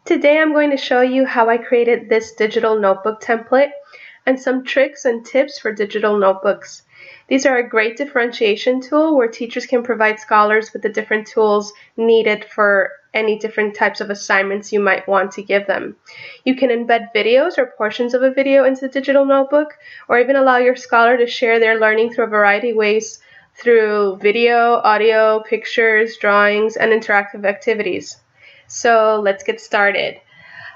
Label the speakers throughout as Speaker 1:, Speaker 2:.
Speaker 1: Today I'm going to show you how I created this digital notebook template and some tricks and tips for digital notebooks. These are a great differentiation tool where teachers can provide scholars with the different tools needed for any different types of assignments you might want to give them. You can embed videos or portions of a video into the digital notebook, or even allow your scholar to share their learning through a variety of ways through video, audio, pictures, drawings, and interactive activities. So let's get started.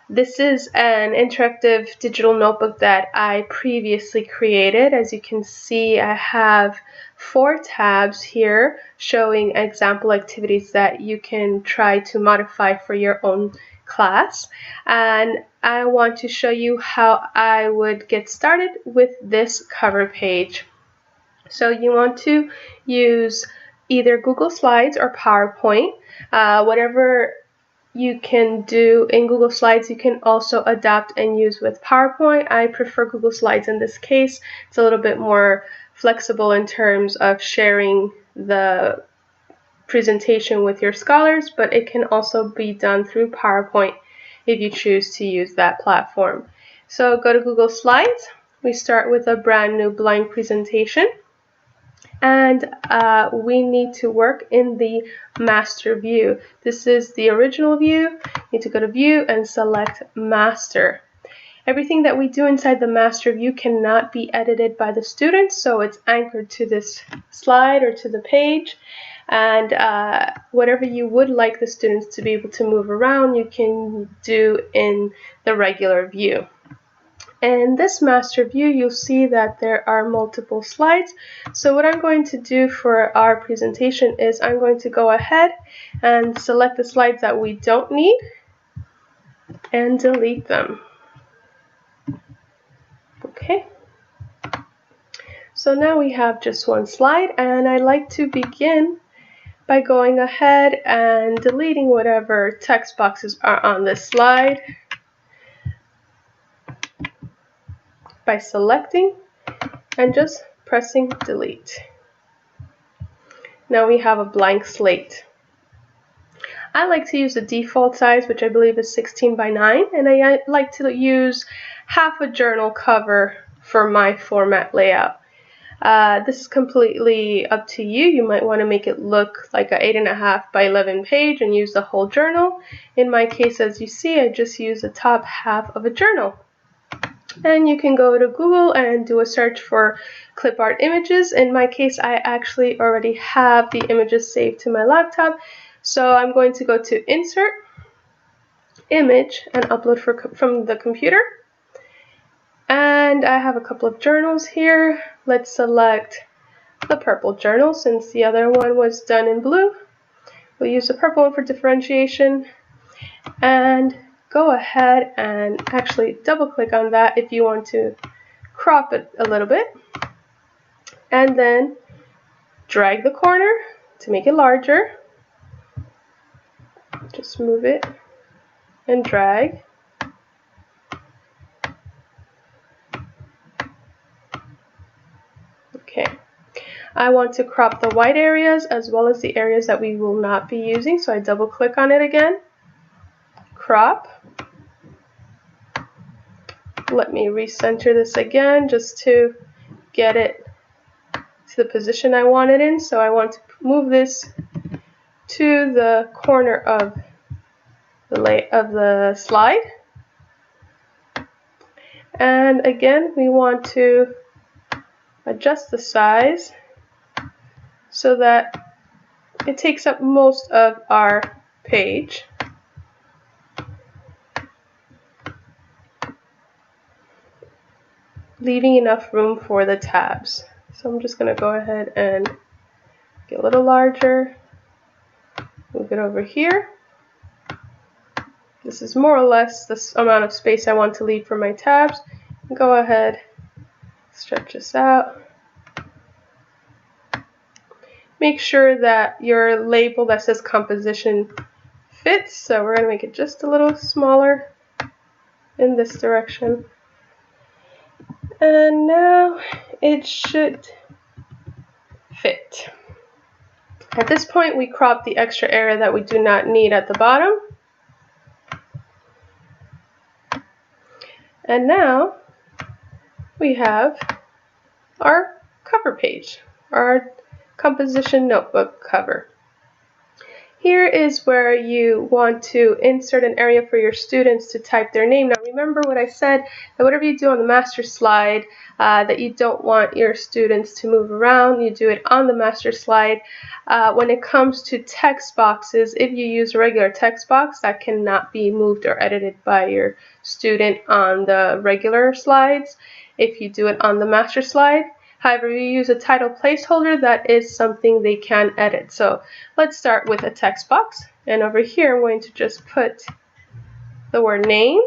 Speaker 1: This is an interactive digital notebook that I previously created. As you can see, I have 4 tabs here showing example activities that you can try to modify for your own class. And I want to show you how I would get started with this cover page. So you want to use either Google Slides or PowerPoint, whatever you can do in Google Slides, you can also adapt and use with PowerPoint. I prefer Google Slides in this case. It's a little bit more flexible in terms of sharing the presentation with your scholars, but it can also be done through PowerPoint if you choose to use that platform. So go to Google Slides. We start with a brand new blank presentation. And we need to work in the master view. This is the original view. You need to go to view and select master. Everything that we do inside the master view cannot be edited by the students, so it's anchored to this slide or to the page. And whatever you would like the students to be able to move around, you can do in the regular view. In this master view, you'll see that there are multiple slides. So what I'm going to do for our presentation is I'm going to go ahead and select the slides that we don't need and delete them. Okay. So now we have just one slide, and I like to begin by going ahead and deleting whatever text boxes are on this slide by selecting and just pressing delete. Now we have a blank slate. I like to use the default size, which I believe is 16 by 9, and I like to use half a journal cover for my format layout. This is completely up to you. You might want to make it look like an 8.5 by 11 page and use the whole journal. In my case, as you see, I just use the top half of a journal. And you can go to Google and do a search for clip art images. In my case, I actually already have the images saved to my laptop. So I'm going to go to Insert, Image, and Upload from the computer. And I have a couple of journals here. Let's select the purple journal since the other one was done in blue. We'll use the purple one for differentiation. And go ahead and actually double click on that if you want to crop it a little bit, and then drag the corner to make it larger. Just move it and drag. Okay, I want to crop the white areas as well as the areas that we will not be using, so I double click on it again, crop. Let me recenter this again just to get it to the position I want it in. So I want to move this to the corner of the slide. And again, we want to adjust the size so that it takes up most of our page. Leaving enough room for the tabs. So I'm just going to go ahead and get a little larger, move it over here. This is more or less the amount of space I want to leave for my tabs. Go ahead, stretch this out. Make sure that your label that says composition fits, so we're going to make it just a little smaller in this direction. And now it should fit. At this point, we crop the extra area that we do not need at the bottom. And now we have our cover page, our composition notebook cover. Here is where you want to insert an area for your students to type their name. Now remember what I said, that whatever you do on the master slide, that you don't want your students to move around, you do it on the master slide. When it comes to text boxes, if you use a regular text box, that cannot be moved or edited by your student on the regular slides if you do it on the master slide. However, if you use a title placeholder, that is something they can edit. So let's start with a text box. And over here, I'm going to just put the word name.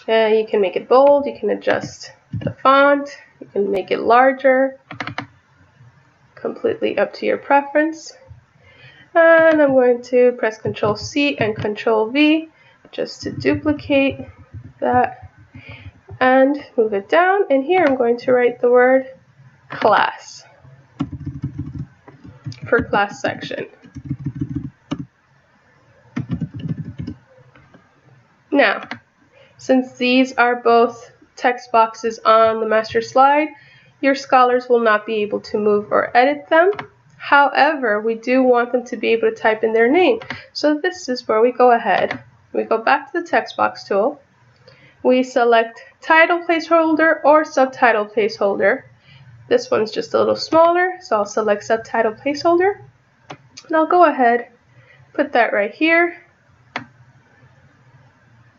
Speaker 1: And you can make it bold. You can adjust the font. You can make it larger. Completely up to your preference. And I'm going to press Ctrl C and Ctrl V just to duplicate that and move it down, and here I'm going to write the word class for class section. Now, since these are both text boxes on the master slide, your scholars will not be able to move or edit them. However, we do want them to be able to type in their name. So this is where we go ahead. We go back to the text box tool. We select title placeholder or subtitle placeholder. This one's just a little smaller, so I'll select subtitle placeholder. And I'll go ahead, put that right here.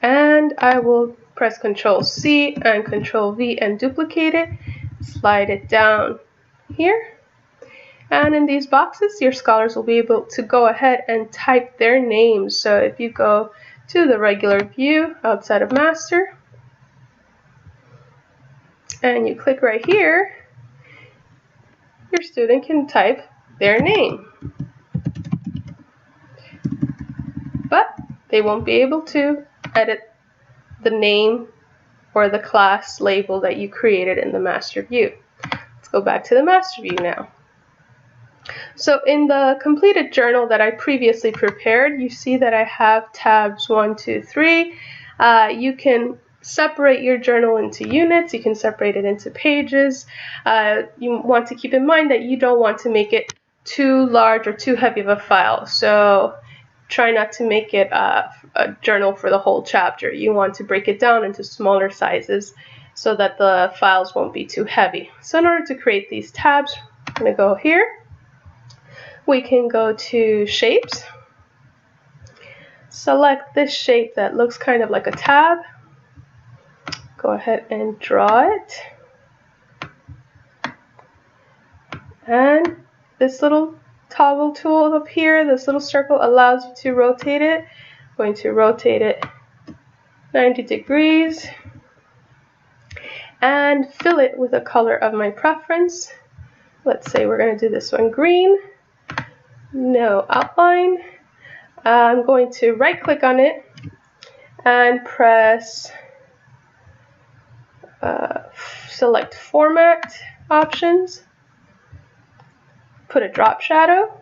Speaker 1: And I will press Ctrl C and Ctrl V and duplicate it. Slide it down here. And in these boxes, your scholars will be able to go ahead and type their names. So if you go to the regular view outside of master, and you click right here, your student can type their name. But they won't be able to edit the name or the class label that you created in the master view. Let's go back to the master view now. So in the completed journal that I previously prepared, you see that I have tabs 1, 2, 3. You can separate your journal into units. You can separate it into pages. You want to keep in mind that you don't want to make it too large or too heavy of a file. So try not to make it a journal for the whole chapter. You want to break it down into smaller sizes so that the files won't be too heavy. So in order to create these tabs, I'm going to go here. We can go to shapes. Select this shape that looks kind of like a tab. Go ahead and draw it. And this little toggle tool up here, this little circle, allows you to rotate it. I'm going to rotate it 90 degrees and fill it with a color of my preference. Let's say we're going to do this one green. No outline. I'm going to right click on it and press select format options, put a drop shadow,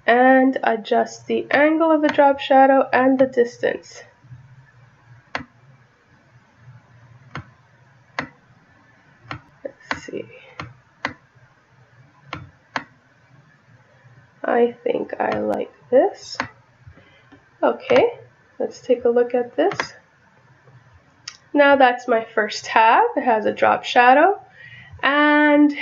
Speaker 1: and adjust the angle of the drop shadow and the distance. Let's see. I think I like this. Okay, let's take a look at this. Now that's my first tab. It has a drop shadow, and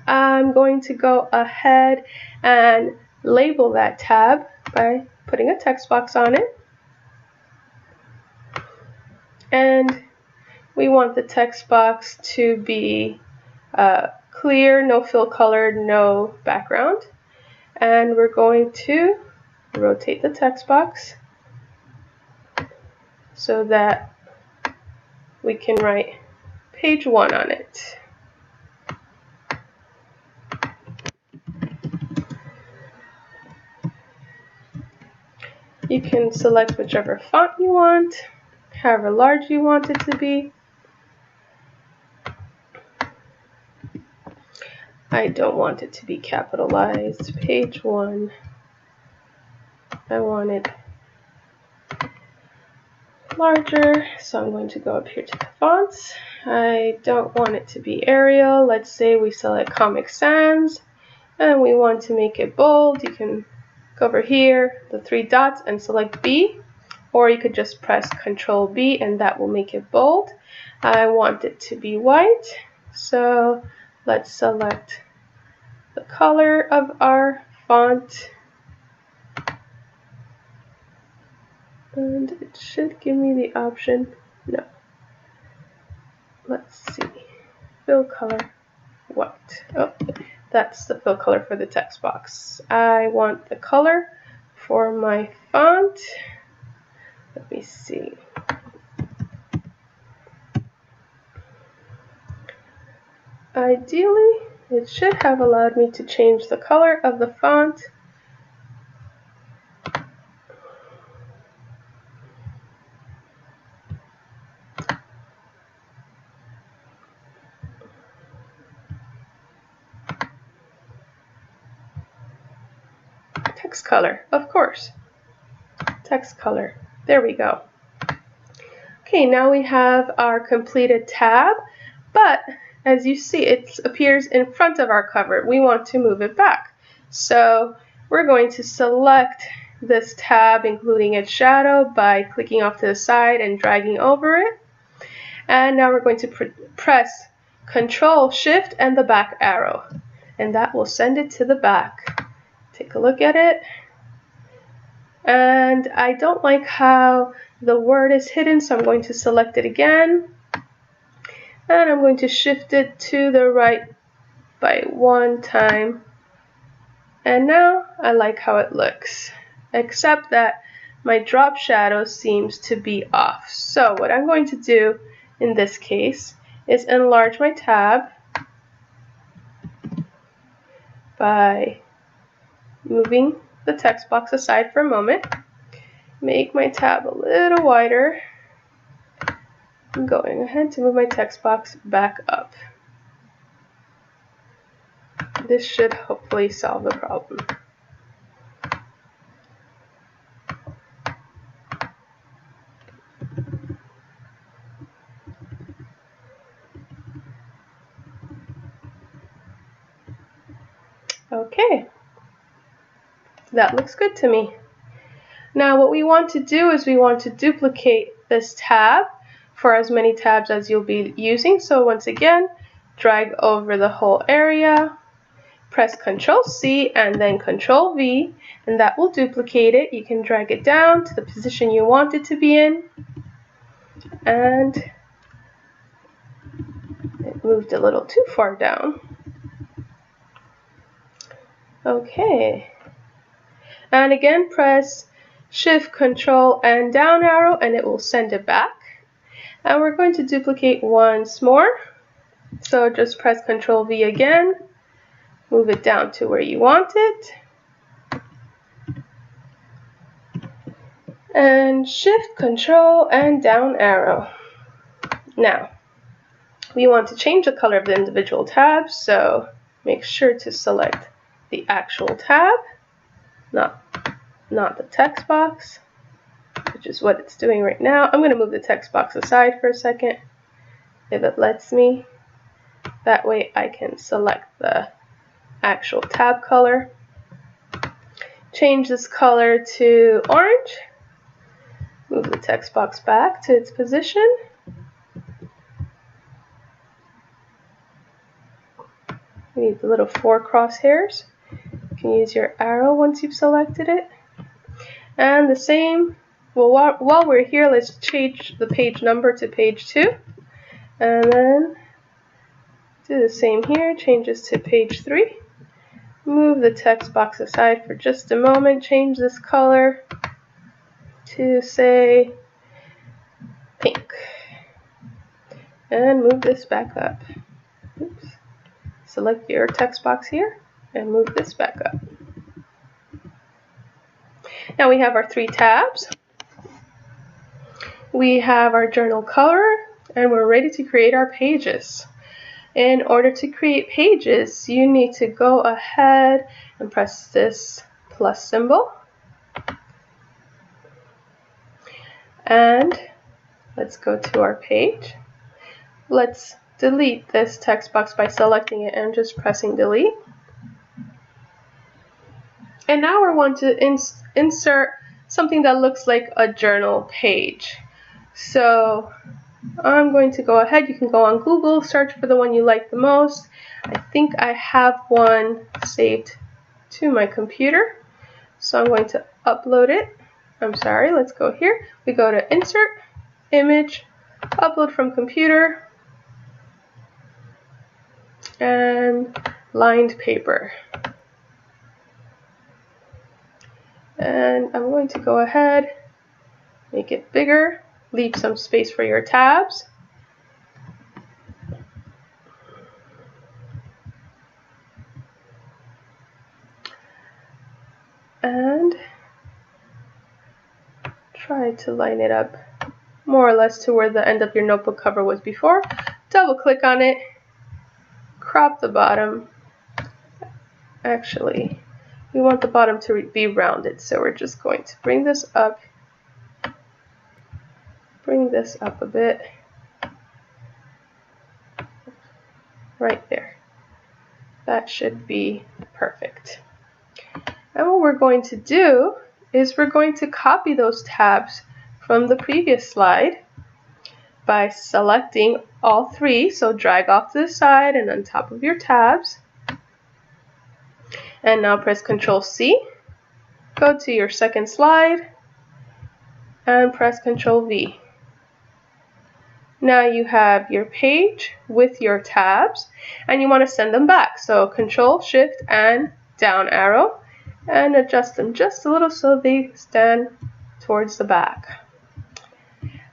Speaker 1: I'm going to go ahead and label that tab by putting a text box on it. And we want the text box to be clear, no fill colored, no background. And we're going to rotate the text box so that we can write page 1 on it. You can select whichever font you want, however large you want it to be. I don't want it to be capitalized. Page 1. I want it larger, so I'm going to go up here to the fonts. I don't want it to be Arial. Let's say we select Comic Sans and we want to make it bold. You can go over here, the 3 dots, and select B, or you could just press Control B and that will make it bold. I want it to be white, so let's select the color of our font. And it should give me the option. No. Let's see. Fill color white. Oh, that's the fill color for the text box. I want the color for my font. Let me see. Ideally, it should have allowed me to change the color of the font. Text color, of course. Text color. There we go. Okay, now we have our completed tab, but as you see, it appears in front of our cover. We want to move it back. So we're going to select this tab, including its shadow, by clicking off to the side and dragging over it. And now we're going to press Control Shift and the back arrow, and that will send it to the back. Take a look at it. And I don't like how the word is hidden, so I'm going to select it again. And I'm going to shift it to the right by 1 time. And now I like how it looks, except that my drop shadow seems to be off. So what I'm going to do in this case is enlarge my tab by moving the text box aside for a moment. Make my tab a little wider. I'm going ahead to move my text box back up. This should hopefully solve the problem. Okay, that looks good to me. Now what we want to do is we want to duplicate this tab for as many tabs as you'll be using. So once again, drag over the whole area, press Control C and then Control V, and that will duplicate it. You can drag it down to the position you want it to be in, and it moved a little too far down. Okay, and again press Shift, Control, and down arrow, and it will send it back. And we're going to duplicate once more. So just press Control V again, move it down to where you want it, and Shift, Control, and down arrow. Now, we want to change the color of the individual tabs, so make sure to select the actual tab, not the text box, which is what it's doing right now. I'm going to move the text box aside for a second, if it lets me. That way I can select the actual tab color. Change this color to orange. Move the text box back to its position. We need the little 4 crosshairs. You can use your arrow once you've selected it. And the same, well, while we're here, let's change the page number to page 2. And then do the same here, change this to page 3. Move the text box aside for just a moment, change this color to, say, pink. And move this back up. Oops. Select your text box here and move this back up. Now we have our 3 tabs. We have our journal color, and we're ready to create our pages. In order to create pages, you need to go ahead and press this plus symbol. And let's go to our page. Let's delete this text box by selecting it and just pressing delete. And now we want to insert something that looks like a journal page. So I'm going to go ahead. You can go on Google, search for the one you like the most. I think I have one saved to my computer, so I'm going to upload it. I'm sorry, let's go here. We go to Insert, Image, Upload from Computer, and lined paper. And I'm going to go ahead, make it bigger, leave some space for your tabs. And try to line it up more or less to where the end of your notebook cover was before. Double click on it, crop the bottom. Actually, we want the bottom to be rounded, so we're just going to bring this up a bit, right there. That should be perfect. And what we're going to do is we're going to copy those tabs from the previous slide by selecting all three. So drag off to the side and on top of your tabs. And now press Ctrl C, go to your second slide, and press Ctrl V. Now you have your page with your tabs, and you want to send them back. So Ctrl, Shift, and down arrow, and adjust them just a little so they stand towards the back.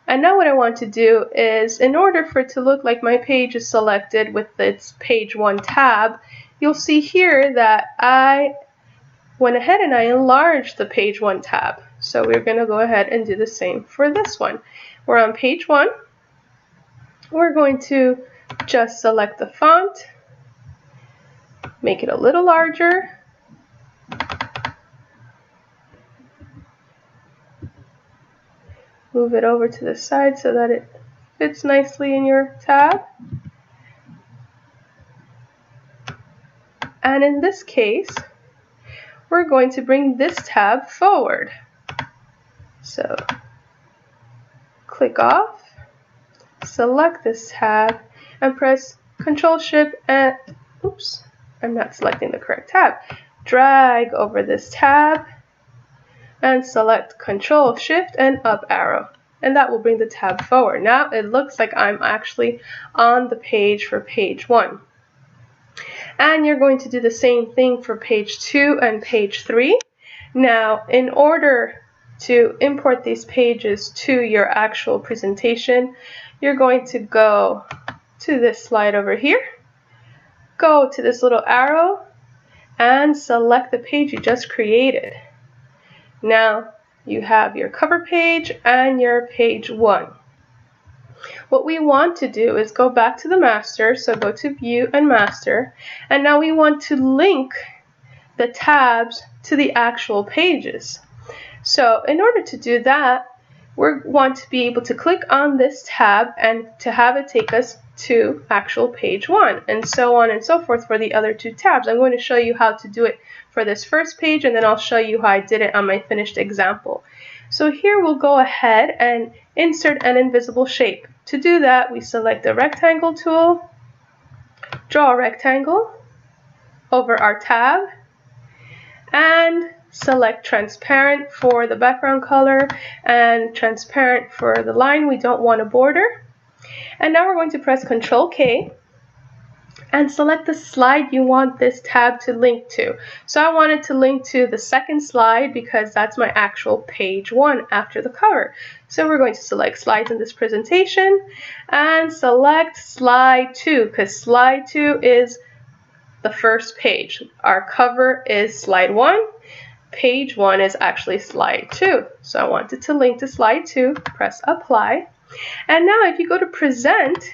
Speaker 1: And now what I want to do is, in order for it to look like my page is selected with its page 1 tab, you'll see here that I went ahead and I enlarged the page 1 tab. So we're going to go ahead and do the same for this one. We're on page 1. We're going to just select the font, make it a little larger, move it over to the side so that it fits nicely in your tab. And in this case, we're going to bring this tab forward. So click off, select this tab, and press Ctrl Shift and, oops, I'm not selecting the correct tab. Drag over this tab and select Ctrl Shift and up arrow, and that will bring the tab forward. Now it looks like I'm actually on the page for page 1. And you're going to do the same thing for page 2 and page 3. Now, in order to import these pages to your actual presentation, you're going to go to this slide over here, go to this little arrow, and select the page you just created. Now you have your cover page and your page 1. What we want to do is go back to the master, so go to View and Master, and now we want to link the tabs to the actual pages. So in order to do that, we want to be able to click on this tab and to have it take us to actual page 1, and so on and so forth for the other 2 tabs. I'm going to show you how to do it for this first page, and then I'll show you how I did it on my finished example. So here we'll go ahead and insert an invisible shape. To do that, we select the rectangle tool, draw a rectangle over our tab, and select transparent for the background color and transparent for the line we don't want a border. And now we're going to press Ctrl K and select the slide you want this tab to link to. So I want it to link to the second slide because that's my actual page 1 after the cover. So we're going to select slides in this presentation and select slide 2 because slide 2 is the first page. Our cover is slide 1. Page 1 is actually slide 2. So I want it to link to slide 2. Press apply. And now if you go to present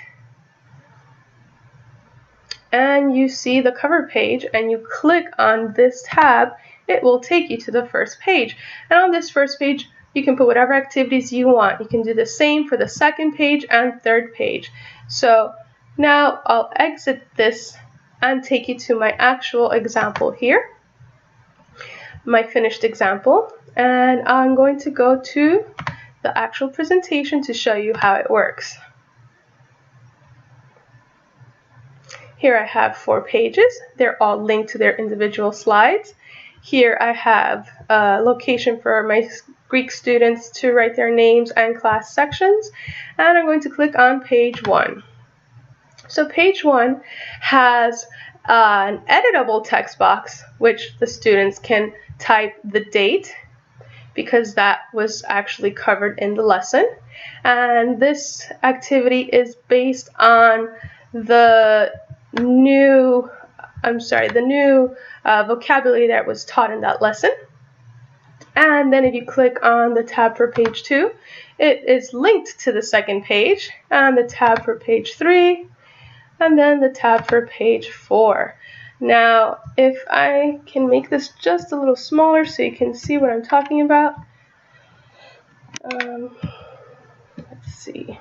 Speaker 1: and you see the cover page and you click on this tab, it will take you to the first page. And on this first page, You can put whatever activities you want. You can do the same for the second page and third page. So now I'll exit this and take you to my actual example here, my finished example, and I'm going to go to the actual presentation to show you how it works. Here I have 4 pages. They're all linked to their individual slides. Here I have a location for my Greek students to write their names and class sections, and I'm going to click on page 1. So page 1 has an editable text box, which the students can type the date, because that was actually covered in the lesson. And this activity is based on the new vocabulary that was taught in that lesson. And then if you click on the tab for page 2, it is linked to the second page, and the tab for page 3, and then the tab for page 4. Now, if I can make this just a little smaller so you can see what I'm talking about. Let's see.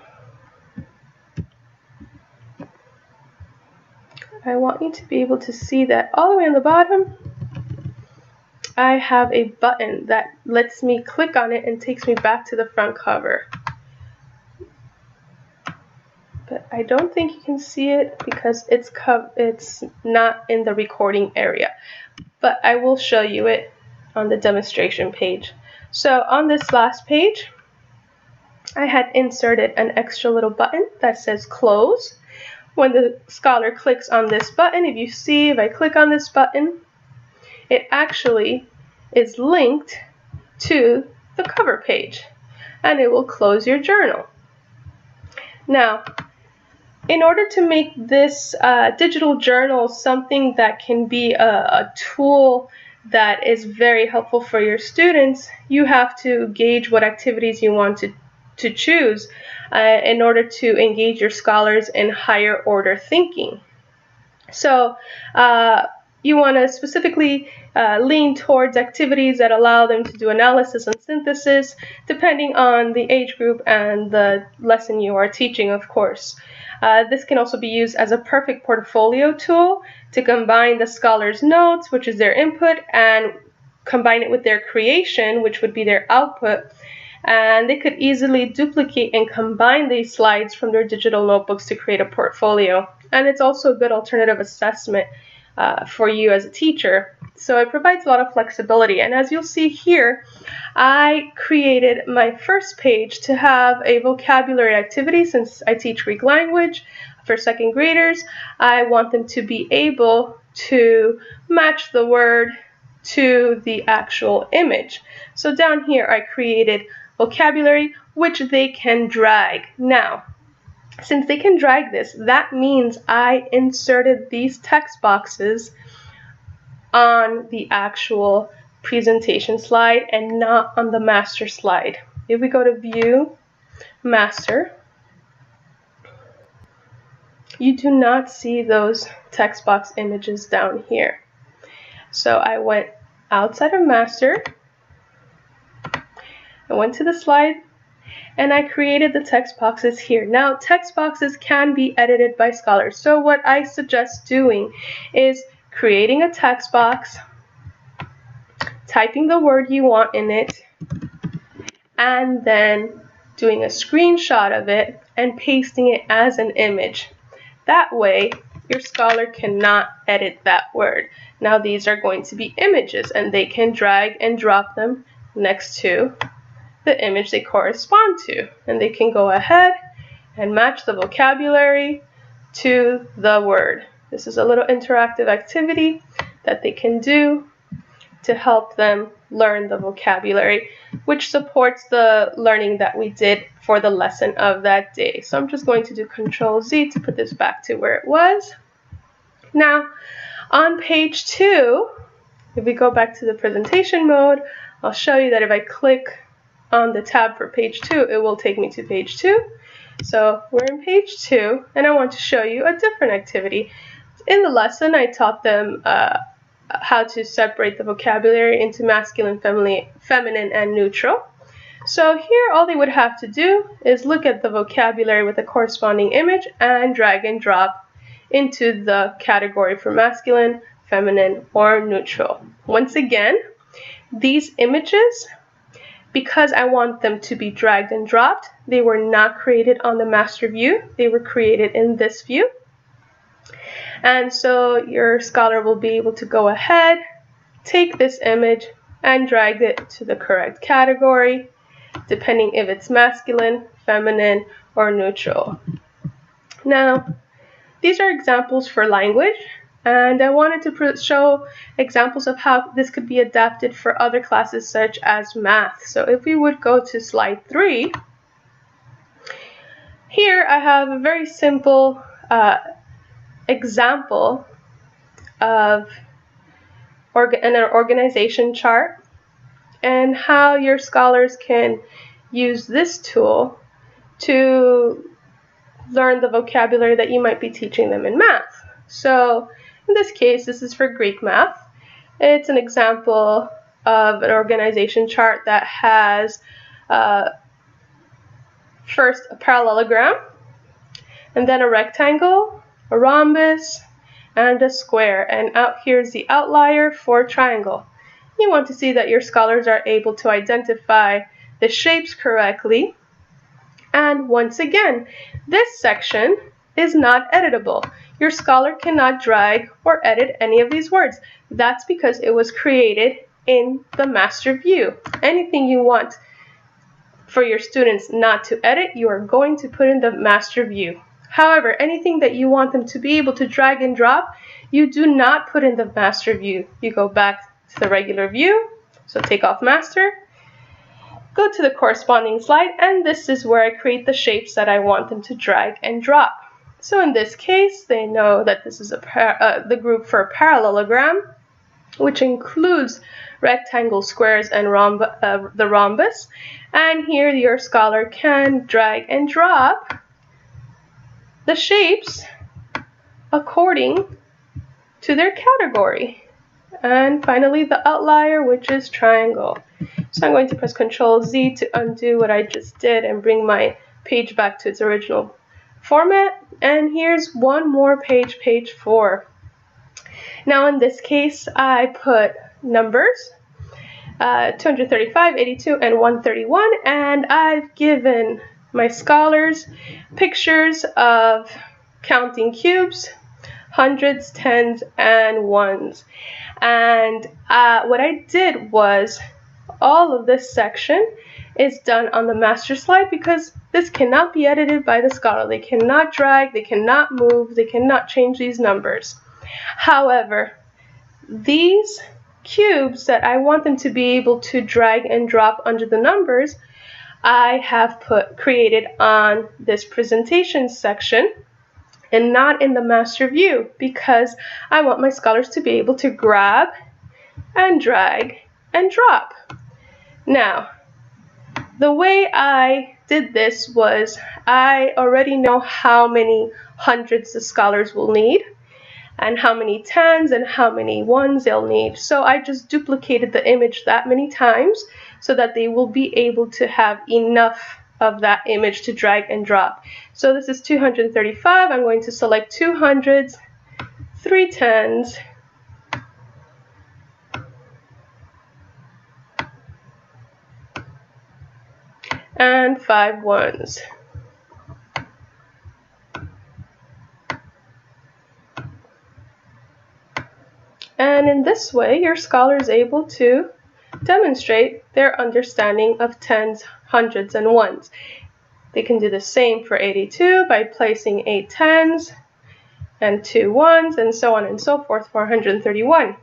Speaker 1: I want you to be able to see that all the way on the bottom, I have a button that lets me click on it and takes me back to the front cover. But I don't think you can see it because it's not in the recording area. But I will show you it on the demonstration page. So on this last page, I had inserted an extra little button that says close. When the scholar clicks on this button, if I click on this button, it actually is linked to the cover page, and it will close your journal. Now, in order to make this digital journal something that can be a tool that is very helpful for your students, you have to gauge what activities you want to choose in order to engage your scholars in higher order thinking. So you want to specifically lean towards activities that allow them to do analysis and synthesis, depending on the age group and the lesson you are teaching, of course. This can also be used as a perfect portfolio tool to combine the scholar's notes, which is their input, and combine it with their creation, which would be their output. And they could easily duplicate and combine these slides from their digital notebooks to create a portfolio. And it's also a good alternative assessment for you as a teacher. So it provides a lot of flexibility. And as you'll see here, I created my first page to have a vocabulary activity. Since I teach Greek language for second graders, I want them to be able to match the word to the actual image. So down here I created vocabulary, which they can drag. Now, since they can drag this, that means I inserted these text boxes on the actual presentation slide and not on the master slide. If we go to View, Master, you do not see those text box images down here. So I went outside of Master, I went to the slide, and I created the text boxes here. Now, text boxes can be edited by scholars. So what I suggest doing is creating a text box, typing the word you want in it, and then doing a screenshot of it and pasting it as an image. That way, your scholar cannot edit that word. Now, these are going to be images, and they can drag and drop them next to the image they correspond to, and they can go ahead and match the vocabulary to the word. This is a little interactive activity that they can do to help them learn the vocabulary, which supports the learning that we did for the lesson of that day. So I'm just going to do Control-Z to put this back to where it was. Now, on page 2, if we go back to the presentation mode, I'll show you that if I click on the tab for page 2, it will take me to page 2. So we're in page 2, and I want to show you a different activity. In the lesson, I taught them how to separate the vocabulary into masculine, feminine, and neutral. So here all they would have to do is look at the vocabulary with the corresponding image and drag and drop into the category for masculine, feminine, or neutral. Once again, these images, because I want them to be dragged and dropped, they were not created on the master view. They were created in this view. And so your scholar will be able to go ahead, take this image, and drag it to the correct category, depending if it's masculine, feminine, or neutral. Now, these are examples for language, and I wanted to show examples of how this could be adapted for other classes such as math. So if we would go to slide 3, here I have a very simple example of an organization chart and how your scholars can use this tool to learn the vocabulary that you might be teaching them in math. So in this case, this is for Greek math. It's an example of an organization chart that has first a parallelogram, and then a rectangle, a rhombus, and a square. And out here's the outlier for triangle. You want to see that your scholars are able to identify the shapes correctly. And once again, this section is not editable. Your scholar cannot drag or edit any of these words. That's because it was created in the master view. Anything you want for your students not to edit, you are going to put in the master view. However, anything that you want them to be able to drag and drop, you do not put in the master view. You go back to the regular view, so take off master, go to the corresponding slide, and this is where I create the shapes that I want them to drag and drop. So in this case, they know that this is the group for a parallelogram, which includes rectangles, squares, and the rhombus. And here your scholar can drag and drop the shapes according to their category. And finally, the outlier, which is triangle. So I'm going to press Ctrl Z to undo what I just did and bring my page back to its original format. And here's one more page, page 4. Now in this case, I put numbers, 235, 82, and 131, and I've given my scholars pictures of counting cubes, hundreds, tens, and ones. And what I did was all of this section is done on the master slide because this cannot be edited by the scholar. They cannot drag, they cannot move, they cannot change these numbers. However, these cubes that I want them to be able to drag and drop under the numbers, I have created on this presentation section and not in the master view because I want my scholars to be able to grab and drag and drop. Now, the way I did this was I already know how many hundreds the scholars will need and how many tens and how many ones they'll need. So I just duplicated the image that many times so that they will be able to have enough of that image to drag and drop. So this is 235. I'm going to select 2 hundreds, 3 tens, and 5 ones. And in this way, your scholar is able to demonstrate their understanding of tens, hundreds, and ones. They can do the same for 82 by placing 8 tens and 2 ones, and so on and so forth for 131.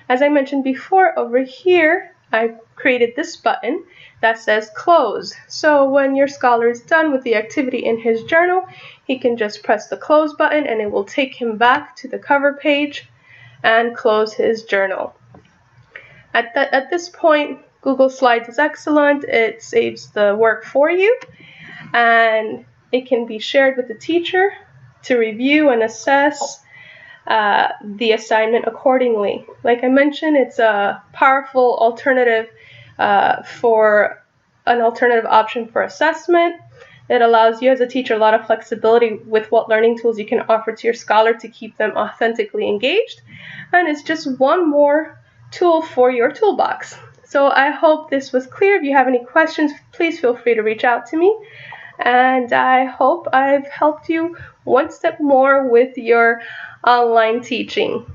Speaker 1: As I mentioned before, over here, I created this button that says close. So when your scholar is done with the activity in his journal, he can just press the close button and it will take him back to the cover page and close his journal. At this point, Google Slides is excellent. It saves the work for you, and it can be shared with the teacher to review and assess the assignment accordingly. Like I mentioned, it's a powerful alternative for an alternative option for assessment. It allows you as a teacher a lot of flexibility with what learning tools you can offer to your scholar to keep them authentically engaged. And it's just one more tool for your toolbox. So I hope this was clear. If you have any questions, please feel free to reach out to me. And I hope I've helped you one step more with your online teaching.